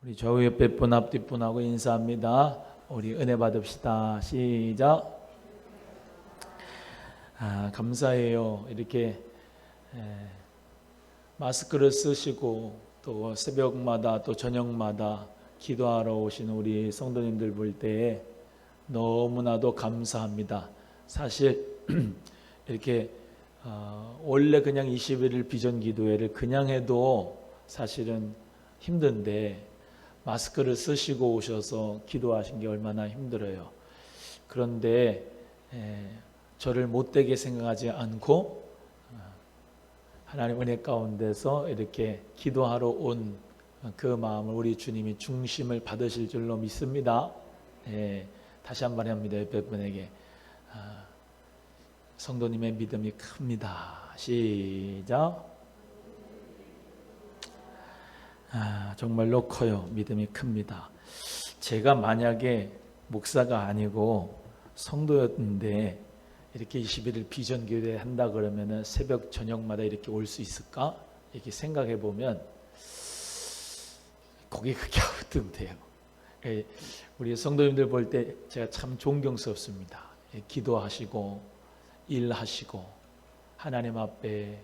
우리 좌우 옆에 분 앞뒷분하고 인사합니다. 우리 은혜 받읍시다. 시작. 감사해요. 이렇게 마스크를 쓰시고 또 새벽마다 또 저녁마다 기도하러 오시는 우리 성도님들 볼 때에 너무나도 감사합니다. 사실 이렇게 원래 그냥 21일 비전 기도회를 그냥 해도 사실은 힘든데 마스크를 쓰시고 오셔서 기도하신 게 얼마나 힘들어요. 그런데 저를 못되게 생각하지 않고 하나님 은혜 가운데서 이렇게 기도하러 온 그 마음을 우리 주님이 중심을 받으실 줄로 믿습니다. 다시 한번 합니다. 옆에 분에게 성도님의 믿음이 큽니다. 시작. 정말로 커요. 믿음이 큽니다. 제가 만약에 목사가 아니고 성도였는데 이렇게 21일 비전 교회 한다 그러면은 새벽 저녁마다 이렇게 올 수 있을까? 이렇게 생각해 보면 거기 그게 어떤데요. 우리 성도님들 볼 때 제가 참 존경스럽습니다. 기도하시고 일하시고 하나님 앞에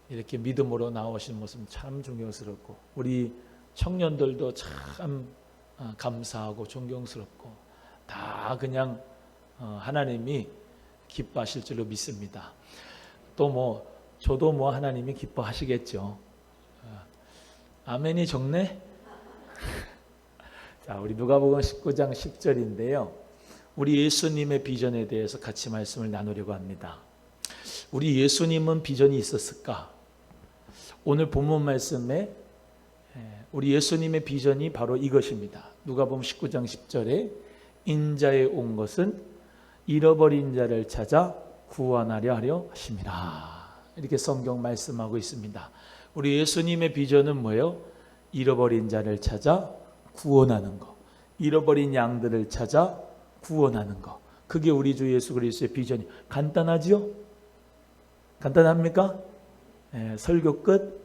이렇게 믿음으로 나오시는 모습 참 존경스럽고 우리 청년들도 참 감사하고 존경스럽고 다 그냥 하나님이 기뻐하실 줄로 믿습니다. 또 저도 하나님이 기뻐하시겠죠. 아멘이 적네? 자, 우리 누가복음 19장 10절인데요. 우리 예수님의 비전에 대해서 같이 말씀을 나누려고 합니다. 우리 예수님은 비전이 있었을까? 오늘 본문 말씀에 우리 예수님의 비전이 바로 이것입니다. 누가복음 19장 10절에 인자에 온 것은 잃어버린 자를 찾아 구원하려 하려 하심이라. 이렇게 성경 말씀하고 있습니다. 우리 예수님의 비전은 뭐예요? 잃어버린 자를 찾아 구원하는 거. 잃어버린 양들을 찾아 구원하는 거. 그게 우리 주 예수 그리스도의 비전이. 간단하지요? 간단합니까? 설교 끝.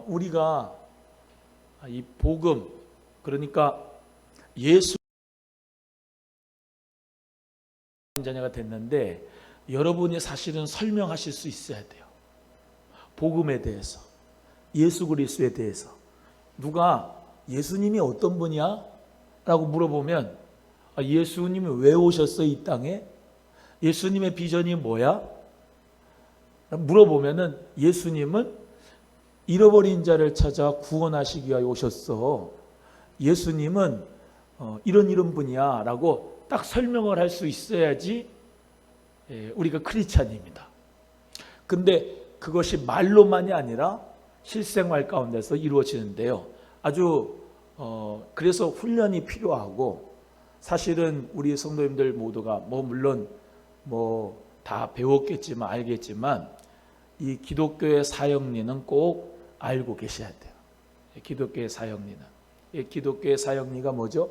우리가 이 복음, 그러니까 예수 자녀가 됐는데 여러분이 사실은 설명하실 수 있어야 돼요. 복음에 대해서, 예수 그리스도에 대해서. 누가 예수님이 어떤 분이야? 라고 물어보면 예수님이 왜 오셨어 이 땅에? 예수님의 비전이 뭐야? 물어보면은 예수님은 잃어버린 자를 찾아 구원하시기 위하여 오셨어. 예수님은 이런 분이야 라고 딱 설명을 할 수 있어야지 우리가 크리스찬입니다. 근데 그것이 말로만이 아니라 실생활 가운데서 이루어지는데요. 아주 그래서 훈련이 필요하고 사실은 우리 성도님들 모두가 물론 다 배웠겠지만 알겠지만 이 기독교의 사역리는 꼭 알고 계셔야 돼요. 기독교의 사역리는. 기독교의 사역리가 뭐죠?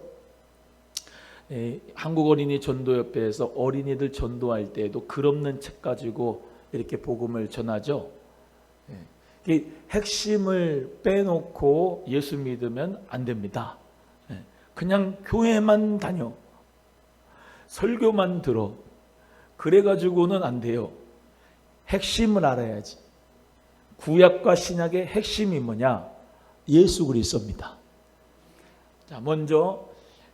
한국 어린이 전도협회에서 어린이들 전도할 때에도 글 없는 책 가지고 이렇게 복음을 전하죠. 핵심을 빼놓고 예수 믿으면 안 됩니다. 그냥 교회만 다녀. 설교만 들어. 그래가지고는 안 돼요. 핵심을 알아야지. 구약과 신약의 핵심이 뭐냐? 예수 그리스도입니다. 자, 먼저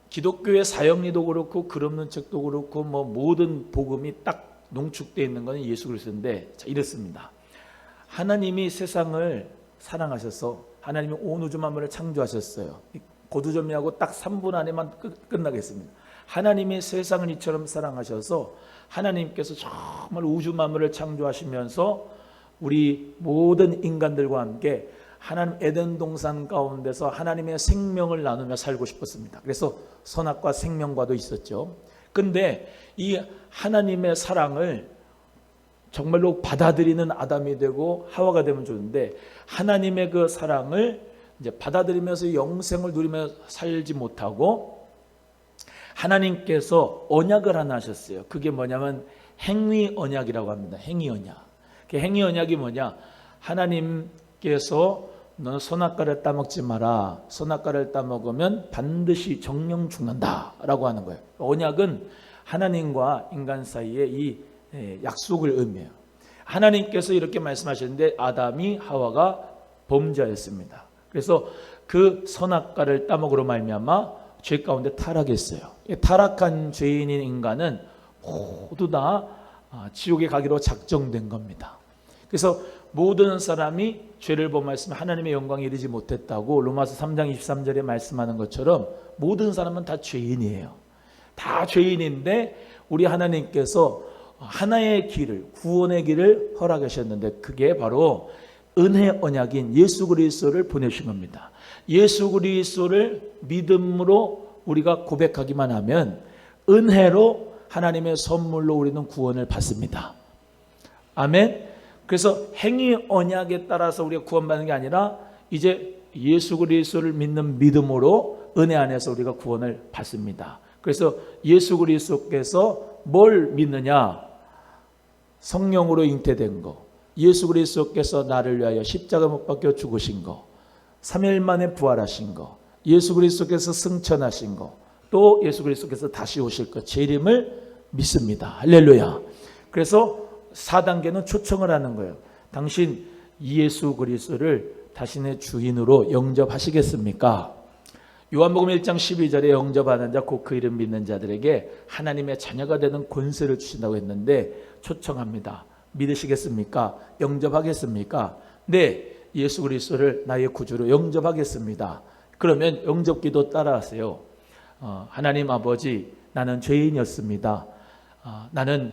기독교의 사역리도 그렇고 글 없는 책도 그렇고 모든 복음이 딱 농축되어 있는 것은 예수 그리스도인데 이렇습니다. 하나님이 세상을 사랑하셔서 하나님이 온 우주 만물을 창조하셨어요. 고두점이하고 딱 3분 안에만 끝나겠습니다. 하나님이 세상을 이처럼 사랑하셔서 하나님께서 정말 우주 만물을 창조하시면서 우리 모든 인간들과 함께 하나님 에덴 동산 가운데서 하나님의 생명을 나누며 살고 싶었습니다. 그래서 선악과 생명과도 있었죠. 근데 이 하나님의 사랑을 정말로 받아들이는 아담이 되고 하와가 되면 좋은데 하나님의 그 사랑을 이제 받아들이면서 영생을 누리며 살지 못하고 하나님께서 언약을 하나 하셨어요. 그게 뭐냐면 행위 언약이라고 합니다. 행위 언약. 그 행위 언약이 뭐냐? 하나님 하나님께서 너는 선악과를 따먹지 마라. 선악과를 따먹으면 반드시 정령 죽는다 라고 하는 거예요. 언약은 하나님과 인간 사이의 이 약속을 의미해요. 하나님께서 이렇게 말씀하셨는데 아담이 하와가 범죄하였습니다. 그래서 그 선악과를 따먹으로 말미암아 죄 가운데 타락했어요. 타락한 죄인인 인간은 모두 다 지옥에 가기로 작정된 겁니다. 그래서 모든 사람이 죄를 범하였으면 하나님의 영광에 이르지 못했다고 로마서 3장 23절에 말씀하는 것처럼 모든 사람은 다 죄인이에요. 다 죄인인데 우리 하나님께서 하나의 길을, 구원의 길을 허락하셨는데 그게 바로 은혜 언약인 예수 그리스도를 보내신 겁니다. 예수 그리스도를 믿음으로 우리가 고백하기만 하면 은혜로 하나님의 선물로 우리는 구원을 받습니다. 아멘. 그래서 행위 언약에 따라서 우리가 구원받는 게 아니라 이제 예수 그리스도를 믿는 믿음으로 은혜 안에서 우리가 구원을 받습니다. 그래서 예수 그리스도께서 뭘 믿느냐? 성령으로 잉태된 거, 예수 그리스도께서 나를 위하여 십자가 못 박혀 죽으신 거, 3일 만에 부활하신 거, 예수 그리스도께서 승천하신 거, 또 예수 그리스도께서 다시 오실 것, 재림을 믿습니다. 할렐루야. 그래서 4단계는 초청을 하는 거예요. 당신 예수 그리스도를 당신의 주인으로 영접하시겠습니까? 요한복음 1장 12절에 영접하는 자 곧 그 이름 믿는 자들에게 하나님의 자녀가 되는 권세를 주신다고 했는데 초청합니다. 믿으시겠습니까? 영접하겠습니까? 네, 예수 그리스도를 나의 구주로 영접하겠습니다. 그러면 영접기도 따라하세요. 하나님 아버지, 나는 죄인이었습니다. 나는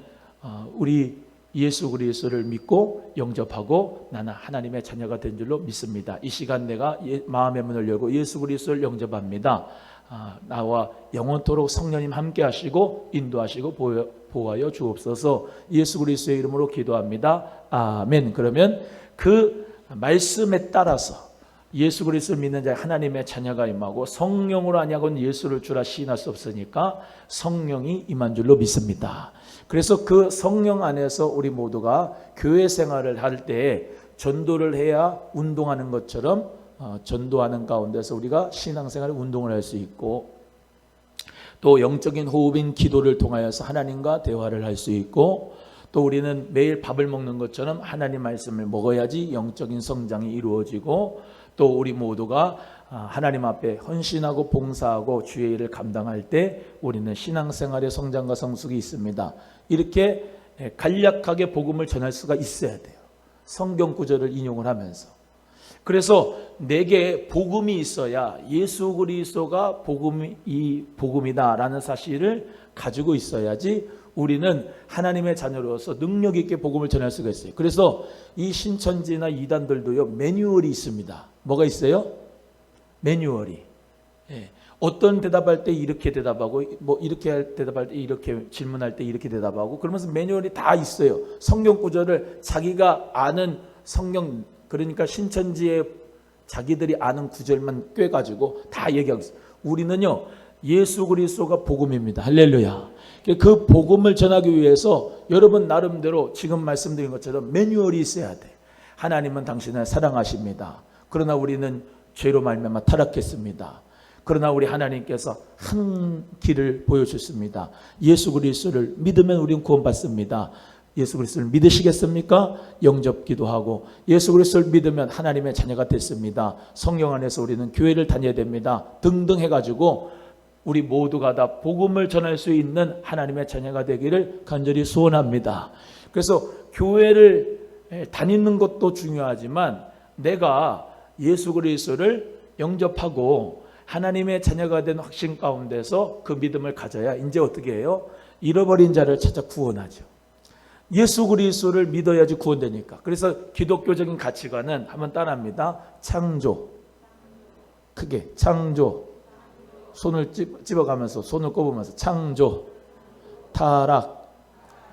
우리 예수 그리스도를 믿고 영접하고 나는 하나님의 자녀가 된 줄로 믿습니다. 이 시간 내가 마음의 문을 열고 예수 그리스도를 영접합니다. 나와 영원토록 성령님 함께 하시고 인도하시고 보호하여 주옵소서. 예수 그리스도의 이름으로 기도합니다. 아멘. 그러면 그 말씀에 따라서 예수 그리스도를 믿는 자에 하나님의 자녀가 임하고 성령으로 아니하고는 예수를 주라 시인할 수 없으니까 성령이 임한 줄로 믿습니다. 그래서 그 성령 안에서 우리 모두가 교회 생활을 할 때 전도를 해야 운동하는 것처럼 전도하는 가운데서 우리가 신앙생활 운동을 할 수 있고 또 영적인 호흡인 기도를 통하여서 하나님과 대화를 할 수 있고 또 우리는 매일 밥을 먹는 것처럼 하나님 말씀을 먹어야지 영적인 성장이 이루어지고 또 우리 모두가 하나님 앞에 헌신하고 봉사하고 주의 일을 감당할 때 우리는 신앙생활의 성장과 성숙이 있습니다. 이렇게 간략하게 복음을 전할 수가 있어야 돼요. 성경 구절을 인용을 하면서. 그래서 내게 복음이 있어야 예수 그리스도가 복음이다라는 사실을 가지고 있어야지 우리는 하나님의 자녀로서 능력 있게 복음을 전할 수가 있어요. 그래서 이 신천지나 이단들도요 매뉴얼이 있습니다. 뭐가 있어요? 매뉴얼이. 어떤 대답할 때 이렇게 대답하고 뭐 이렇게 대답할 때 이렇게 질문할 때 이렇게 대답하고 그러면서 매뉴얼이 다 있어요. 성경 구절을 자기가 아는 성경 그러니까 신천지의 자기들이 아는 구절만 꿰가지고 다 얘기하고 있어요. 우리는요 예수 그리스도가 복음입니다. 할렐루야. 그 복음을 전하기 위해서 여러분 나름대로 지금 말씀드린 것처럼 매뉴얼이 있어야 돼. 하나님은 당신을 사랑하십니다. 그러나 우리는 죄로 말미암아 타락했습니다. 그러나 우리 하나님께서 한 길을 보여주셨습니다. 예수 그리스도를 믿으면 우리는 구원받습니다. 예수 그리스도를 믿으시겠습니까? 영접 기도하고 예수 그리스도를 믿으면 하나님의 자녀가 됐습니다. 성령 안에서 우리는 교회를 다녀야 됩니다. 등등 해가지고 우리 모두가 다 복음을 전할 수 있는 하나님의 자녀가 되기를 간절히 소원합니다. 그래서 교회를 다니는 것도 중요하지만 내가 예수 그리스도를 영접하고 하나님의 자녀가 된 확신 가운데서 그 믿음을 가져야 이제 어떻게 해요? 잃어버린 자를 찾아 구원하죠. 예수 그리스도를 믿어야지 구원되니까. 그래서 기독교적인 가치관은 한번 따라합니다. 창조. 크게 창조. 손을 집어가면서 손을 꼽으면서 창조, 타락,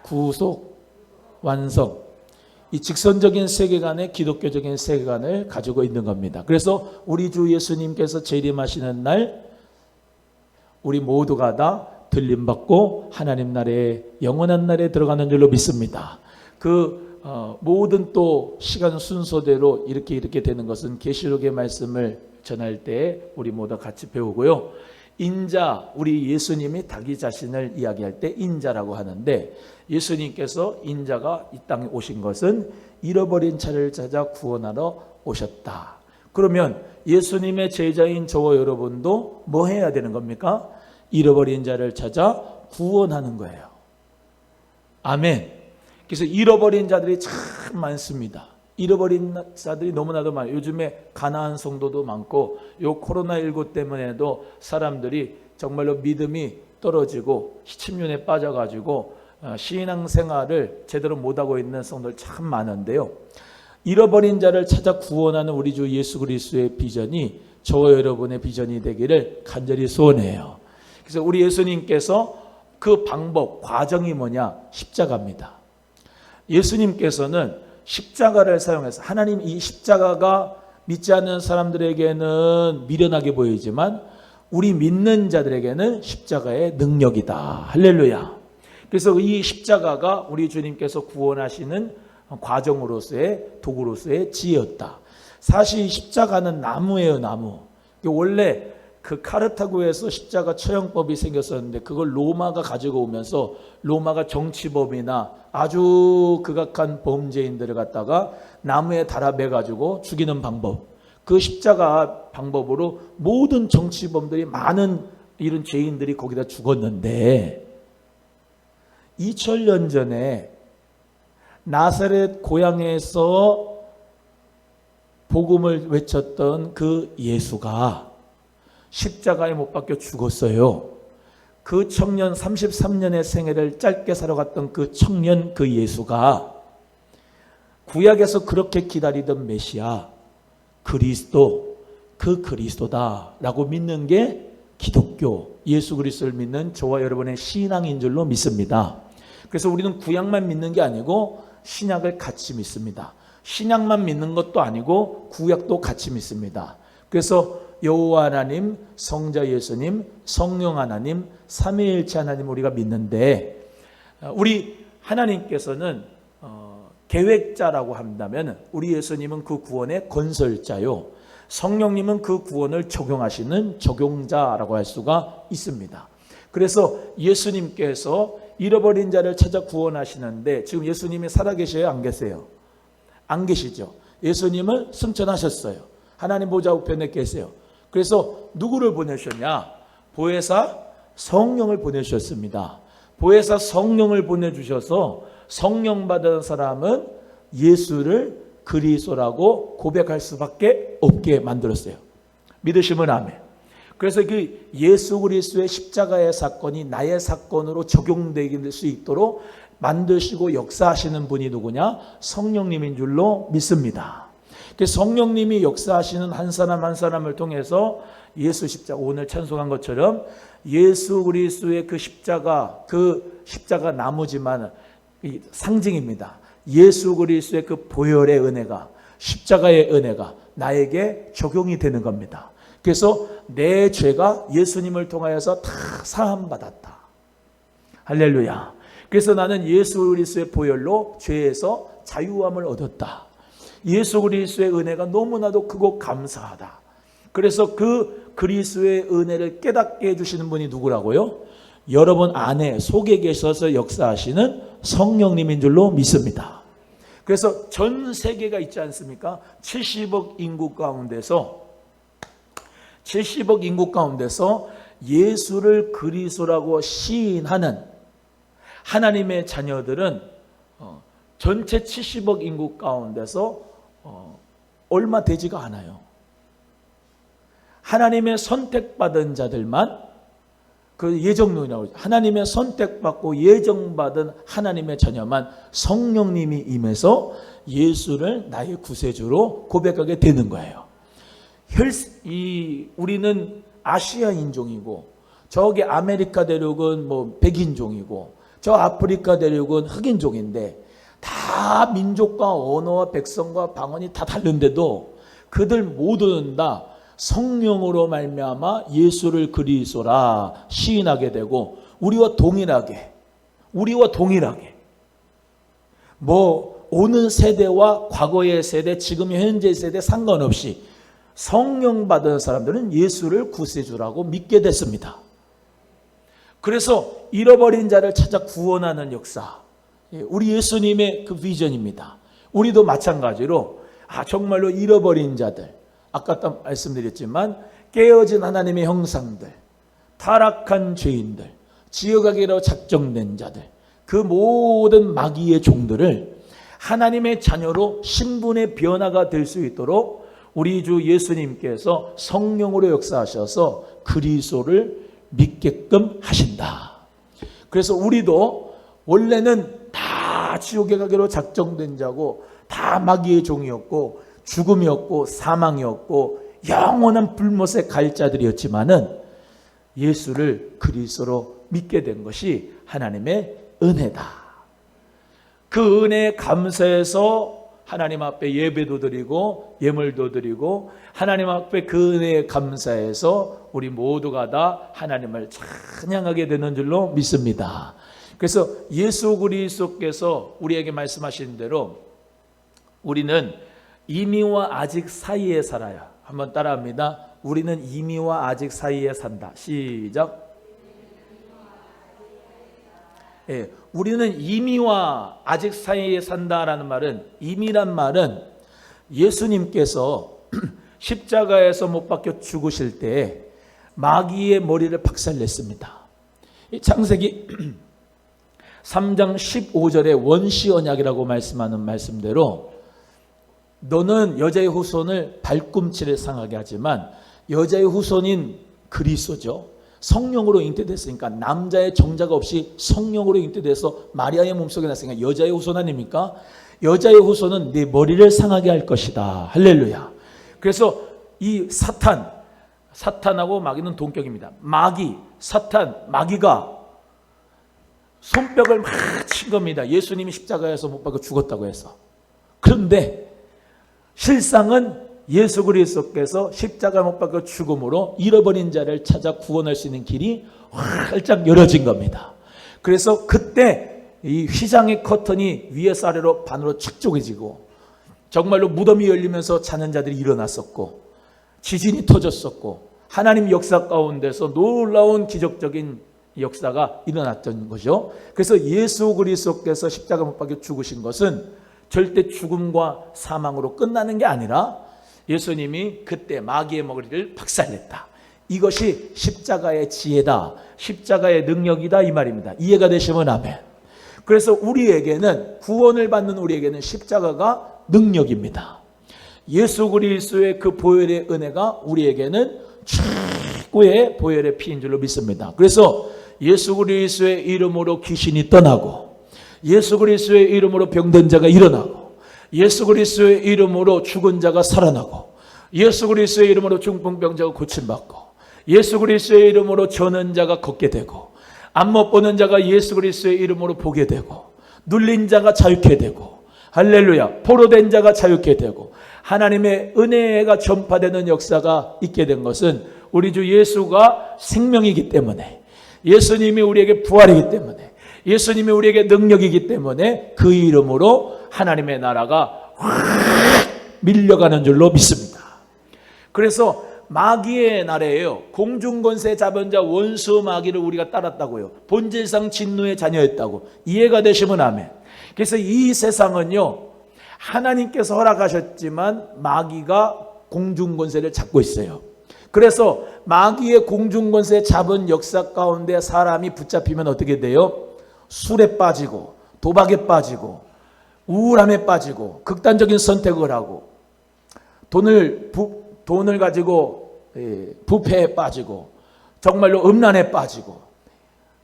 구속, 완성. 이 직선적인 세계관의 기독교적인 세계관을 가지고 있는 겁니다. 그래서 우리 주 예수님께서 재림하시는 날 우리 모두가 다 들림받고 하나님 나라의 영원한 날에 들어가는 줄로 믿습니다. 그 모든 또 시간 순서대로 이렇게 되는 것은 계시록의 말씀을 전할 때 우리 모두 같이 배우고요. 인자, 우리 예수님이 자기 자신을 이야기할 때 인자라고 하는데, 예수님께서 인자가 이 땅에 오신 것은 잃어버린 자를 찾아 구원하러 오셨다. 그러면 예수님의 제자인 저와 여러분도 뭐 해야 되는 겁니까? 잃어버린 자를 찾아 구원하는 거예요. 아멘. 그래서 잃어버린 자들이 참 많습니다. 잃어버린 자들이 너무나도 많아요. 요즘에 가난한 성도도 많고, 요 코로나19 때문에도 사람들이 정말로 믿음이 떨어지고 침륜에 빠져가지고 신앙생활을 제대로 못하고 있는 성도들 참 많은데요. 잃어버린 자를 찾아 구원하는 우리 주 예수 그리스도의 비전이 저와 여러분의 비전이 되기를 간절히 소원해요. 그래서 우리 예수님께서 그 방법, 과정이 뭐냐? 십자가입니다. 예수님께서는 십자가를 사용해서, 하나님 이 십자가가 믿지 않는 사람들에게는 미련하게 보이지만 우리 믿는 자들에게는 십자가의 능력이다. 할렐루야. 그래서 이 십자가가 우리 주님께서 구원하시는 과정으로서의 도구로서의 지혜였다. 사실 십자가는 나무예요, 나무. 원래 그 카르타고에서 십자가 처형법이 생겼었는데 그걸 로마가 가지고 오면서 로마가 정치범이나 아주 극악한 범죄인들을 갖다가 나무에 달아 매가지고 죽이는 방법, 그 십자가 방법으로 모든 정치범들이, 많은 이런 죄인들이 거기다 죽었는데, 2000년 전에 나사렛 고향에서 복음을 외쳤던 그 예수가 십자가에 못 박혀 죽었어요. 그 청년, 33년의 생애를 짧게 살아갔던 그 청년, 그 예수가 구약에서 그렇게 기다리던 메시아 그리스도, 그 그리스도다라고 믿는 게 기독교, 예수 그리스도를 믿는 저와 여러분의 신앙인 줄로 믿습니다. 그래서 우리는 구약만 믿는 게 아니고 신약을 같이 믿습니다. 신약만 믿는 것도 아니고 구약도 같이 믿습니다. 그래서 여호와 하나님, 성자 예수님, 성령 하나님, 삼위일체 하나님 우리가 믿는데, 우리 하나님께서는 계획자라고 한다면 우리 예수님은 그 구원의 건설자요, 성령님은 그 구원을 적용하시는 적용자라고 할 수가 있습니다. 그래서 예수님께서 잃어버린 자를 찾아 구원하시는데, 지금 예수님이 살아계셔요, 안 계세요? 안 계시죠. 예수님은 승천하셨어요. 하나님 보좌 우편에 계세요. 그래서 누구를 보내셨냐? 보혜사 성령을 보내주셨습니다. 보혜사 성령을 보내주셔서 성령 받은 사람은 예수를 그리스도라고 고백할 수밖에 없게 만들었어요. 믿으시면 아멘. 그래서 그 예수 그리스도의 십자가의 사건이 나의 사건으로 적용될 수 있도록 만드시고 역사하시는 분이 누구냐? 성령님인 줄로 믿습니다. 성령님이 역사하시는 한 사람 한 사람을 통해서 예수 십자가, 오늘 찬송한 것처럼 예수 그리스도의 그 십자가 나무지만 상징입니다. 예수 그리스도의 그 보혈의 은혜가, 십자가의 은혜가 나에게 적용이 되는 겁니다. 그래서 내 죄가 예수님을 통하여서 다 사함받았다. 할렐루야. 그래서 나는 예수 그리스도의 보혈로 죄에서 자유함을 얻었다. 예수 그리스도의 은혜가 너무나도 크고 감사하다. 그래서 그 그리스도의 은혜를 깨닫게 해주시는 분이 누구라고요? 여러분 안에 속에 계셔서 역사하시는 성령님인 줄로 믿습니다. 그래서 전 세계가 있지 않습니까? 70억 인구 가운데서 예수를 그리스도라고 시인하는 하나님의 자녀들은 전체 70억 인구 가운데서 얼마 되지가 않아요. 하나님의 선택받은 자들만, 그 예정론이라고 하죠. 하나님의 선택받고 예정받은 하나님의 자녀만 성령님이 임해서 예수를 나의 구세주로 고백하게 되는 거예요. 우리는 아시아 인종이고, 저기 아메리카 대륙은 뭐 백인종이고, 저 아프리카 대륙은 흑인종인데, 다 민족과 언어와 백성과 방언이 다 다른데도 그들 모두는 다 성령으로 말미암아 예수를 그리스도라 시인하게 되고, 우리와 동일하게 뭐 어느 세대와 과거의 세대, 지금 현재 세대 상관없이 성령 받은 사람들은 예수를 구세주라고 믿게 됐습니다. 그래서 잃어버린 자를 찾아 구원하는 역사, 우리 예수님의 그 비전입니다. 우리도 마찬가지로 정말로 잃어버린 자들, 아까 말씀드렸지만 깨어진 하나님의 형상들, 타락한 죄인들, 지어가기로 작정된 자들, 그 모든 마귀의 종들을 하나님의 자녀로 신분의 변화가 될 수 있도록 우리 주 예수님께서 성령으로 역사하셔서 그리스도를 믿게끔 하신다. 그래서 우리도 원래는 다 지옥에 가기로 작정된 자고 다 마귀의 종이었고 죽음이었고 사망이었고 영원한 불못에 갈 자들이었지만은 예수를 그리스도로 믿게 된 것이 하나님의 은혜다. 그 은혜에 감사해서 하나님 앞에 예배도 드리고 예물도 드리고 하나님 앞에 그 은혜에 감사해서 우리 모두가 다 하나님을 찬양하게 되는 줄로 믿습니다. 그래서 예수 그리스도께서 우리에게 말씀하신 대로 우리는 이미와 아직 사이에 살아야. 한번 따라합니다. 우리는 이미와 아직 사이에 산다. 시작. 우리는 이미와 아직 사이에 산다라는 말은, 이미란 말은 예수님께서 십자가에서 못 박혀 죽으실 때 마귀의 머리를 박살냈습니다. 창세기 3장 15절에 원시 언약이라고 말씀하는 말씀대로 너는 여자의 후손을 발꿈치를 상하게 하지만 여자의 후손인 그리스도죠. 성령으로 잉태됐으니까 남자의 정자가 없이 성령으로 잉태돼서 마리아의 몸속에 났으니까 여자의 후손 아닙니까? 여자의 후손은 네 머리를 상하게 할 것이다. 할렐루야. 그래서 이 사탄하고 마귀는 동격입니다. 마귀, 사탄, 마귀가 손뼉을 막 친 겁니다. 예수님이 십자가에서 못 박혀 죽었다고 해서. 그런데 실상은 예수 그리스도께서 십자가 못 박혀 죽음으로 잃어버린 자를 찾아 구원할 수 있는 길이 활짝 열어진 겁니다. 그래서 그때 이 휘장의 커튼이 위에서 아래로 반으로 착 쪼개지고 정말로 무덤이 열리면서 자는 자들이 일어났었고 지진이 터졌었고 하나님 역사 가운데서 놀라운 기적적인 역사가 일어났던 거죠. 그래서 예수 그리스도께서 십자가 못 박혀 죽으신 것은 절대 죽음과 사망으로 끝나는 게 아니라 예수님이 그때 마귀의 머리를 박살냈다. 이것이 십자가의 지혜다. 십자가의 능력이다. 이 말입니다. 이해가 되시면 아멘. 그래서 우리에게는, 구원을 받는 우리에게는 십자가가 능력입니다. 예수 그리스도의 그 보혈의 은혜가 우리에게는 최고의 보혈의 피인 줄로 믿습니다. 그래서 예수 그리스도의 이름으로 귀신이 떠나고 예수 그리스도의 이름으로 병든 자가 일어나고 예수 그리스도의 이름으로 죽은 자가 살아나고 예수 그리스도의 이름으로 중풍병자가 고침받고 예수 그리스도의 이름으로 저는 자가 걷게 되고 안 못 보는 자가 예수 그리스도의 이름으로 보게 되고 눌린 자가 자유케 되고 할렐루야, 포로된 자가 자유케 되고 하나님의 은혜가 전파되는 역사가 있게 된 것은 우리 주 예수가 생명이기 때문에, 예수님이 우리에게 부활이기 때문에, 예수님이 우리에게 능력이기 때문에 그 이름으로 하나님의 나라가 확 밀려가는 줄로 믿습니다. 그래서 마귀의 나라예요. 공중권세 잡은 자 원수 마귀를 우리가 따랐다고요. 본질상 진노의 자녀였다고. 이해가 되시면 아멘. 그래서 이 세상은요, 하나님께서 허락하셨지만 마귀가 공중권세를 잡고 있어요. 그래서 마귀의 공중권세 잡은 역사 가운데 사람이 붙잡히면 어떻게 돼요? 술에 빠지고 도박에 빠지고 우울함에 빠지고 극단적인 선택을 하고 돈을 가지고 부패에 빠지고 정말로 음란에 빠지고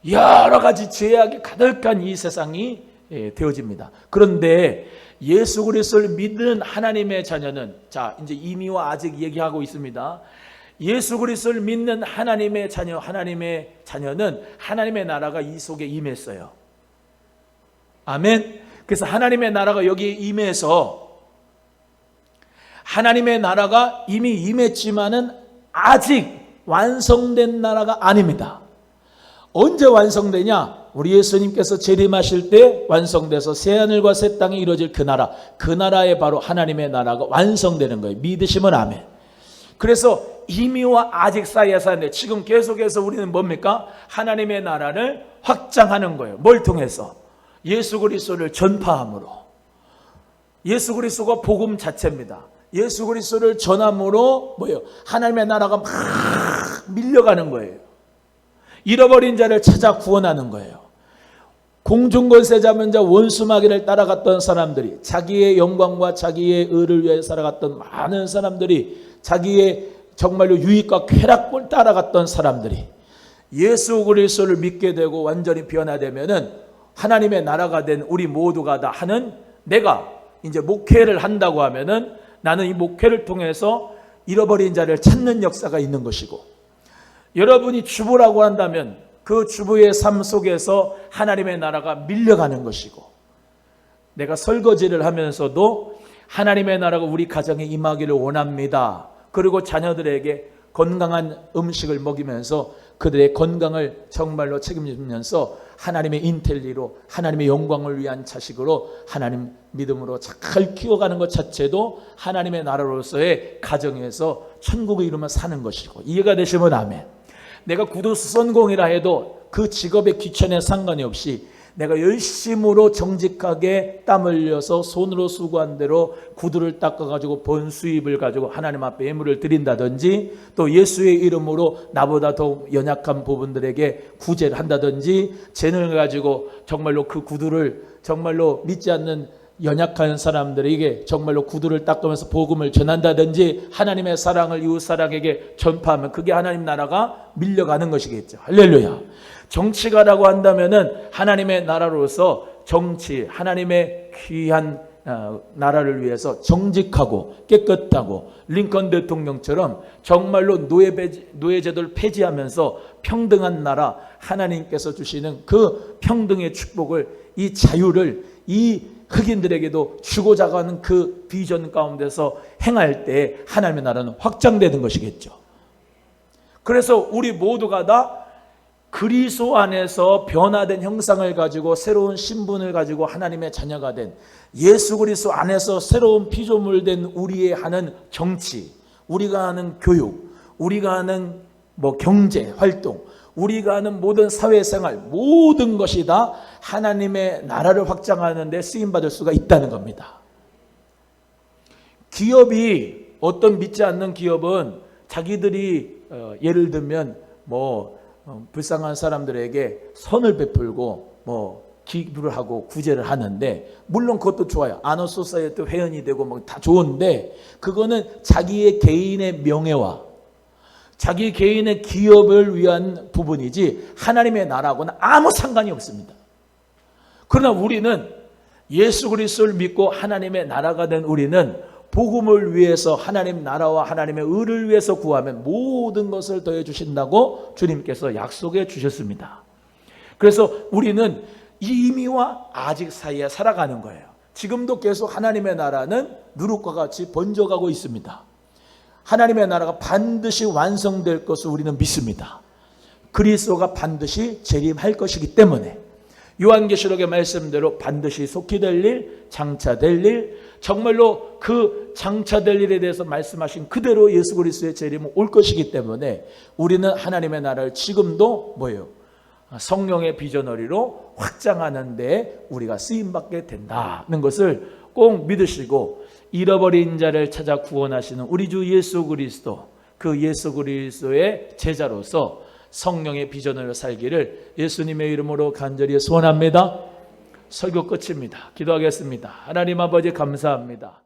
여러 가지 죄악이 가득한 이 세상이 되어집니다. 그런데 예수 그리스도를 믿는 하나님의 자녀는, 자 이제 이미와 아직 얘기하고 있습니다. 예수 그리스도를 믿는 하나님의 자녀는 하나님의 나라가 이 속에 임했어요. 아멘. 그래서 하나님의 나라가 여기에 임해서 하나님의 나라가 이미 임했지만은 아직 완성된 나라가 아닙니다. 언제 완성되냐? 우리 예수님께서 재림하실 때 완성돼서 새하늘과 새 땅이 이루어질 그 나라에 바로 하나님의 나라가 완성되는 거예요. 믿으시면 아멘. 그래서 이미와 아직 사이에 사는데 지금 계속해서 우리는 뭡니까? 하나님의 나라를 확장하는 거예요. 뭘 통해서? 예수 그리스도를 전파함으로. 예수 그리스도가 복음 자체입니다. 예수 그리스도를 전함으로 뭐예요? 하나님의 나라가 막 밀려가는 거예요. 잃어버린 자를 찾아 구원하는 거예요. 공중권세 잡은 자 원수마귀를 따라갔던 사람들이, 자기의 영광과 자기의 의를 위해 살아갔던 많은 사람들이, 자기의 정말로 유익과 쾌락을 따라갔던 사람들이 예수 그리스도를 믿게 되고 완전히 변화되면은 하나님의 나라가 된 우리 모두가 다 하는, 내가 이제 목회를 한다고 하면은 나는 이 목회를 통해서 잃어버린 자를 찾는 역사가 있는 것이고, 여러분이 주부라고 한다면 그 주부의 삶 속에서 하나님의 나라가 밀려가는 것이고, 내가 설거지를 하면서도 하나님의 나라가 우리 가정에 임하기를 원합니다. 그리고 자녀들에게 건강한 음식을 먹이면서 그들의 건강을 정말로 책임지면서 하나님의 인텔리로, 하나님의 영광을 위한 자식으로 하나님 믿음으로 잘 키워가는 것 자체도 하나님의 나라로서의 가정에서 천국의 이루며 사는 것이고, 이해가 되시면 아멘. 내가 구두선공이라 해도 그 직업의 귀천에 상관이 없이 내가 열심으로 정직하게 땀 흘려서 손으로 수고한 대로 구두를 닦아가지고 번 수입을 가지고 하나님 앞에 예물을 드린다든지, 또 예수의 이름으로 나보다 더 연약한 부분들에게 구제를 한다든지, 재능을 가지고 정말로 그 구두를 정말로 믿지 않는 연약한 사람들에게 정말로 구두를 닦으면서 복음을 전한다든지, 하나님의 사랑을 이웃사랑에게 전파하면 그게 하나님 나라가 밀려가는 것이겠죠. 할렐루야. 정치가라고 한다면은 하나님의 나라로서 정치, 하나님의 귀한 나라를 위해서 정직하고 깨끗하고, 링컨 대통령처럼 정말로 노예제도를 폐지하면서 평등한 나라, 하나님께서 주시는 그 평등의 축복을, 이 자유를 이 흑인들에게도 주고자 하는 그 비전 가운데서 행할 때 하나님의 나라는 확장되는 것이겠죠. 그래서 우리 모두가 다 그리스도 안에서 변화된 형상을 가지고 새로운 신분을 가지고 하나님의 자녀가 된, 예수 그리스도 안에서 새로운 피조물 된 우리의 하는 정치, 우리가 하는 교육, 우리가 하는 경제 활동, 우리가 하는 모든 사회생활, 모든 것이 다 하나님의 나라를 확장하는 데 쓰임받을 수가 있다는 겁니다. 기업이, 어떤 믿지 않는 기업은 자기들이 예를 들면 불쌍한 사람들에게 선을 베풀고 기부를 하고 구제를 하는데, 물론 그것도 좋아요. 아너소사이어티 회원이 되고 다 좋은데, 그거는 자기의 개인의 명예와 자기 개인의 기업을 위한 부분이지 하나님의 나라하고는 아무 상관이 없습니다. 그러나 우리는 예수 그리스도를 믿고 하나님의 나라가 된 우리는 복음을 위해서, 하나님 나라와 하나님의 의를 위해서 구하면 모든 것을 더해 주신다고 주님께서 약속해 주셨습니다. 그래서 우리는 이미와 아직 사이에 살아가는 거예요. 지금도 계속 하나님의 나라는 누룩과 같이 번져가고 있습니다. 하나님의 나라가 반드시 완성될 것을 우리는 믿습니다. 그리스도가 반드시 재림할 것이기 때문에 요한계시록의 말씀대로 반드시 속히 될 일, 장차될 일, 정말로 그 장차될 일에 대해서 말씀하신 그대로 예수 그리스도의 재림은 올 것이기 때문에 우리는 하나님의 나라를 지금도 성령의 비전어리로 확장하는 데 우리가 쓰임받게 된다는 것을 꼭 믿으시고, 잃어버린 자를 찾아 구원하시는 우리 주 예수 그리스도, 그 예수 그리스도의 제자로서 성령의 비전을 살기를 예수님의 이름으로 간절히 소원합니다. 설교 끝입니다. 기도하겠습니다. 하나님 아버지 감사합니다.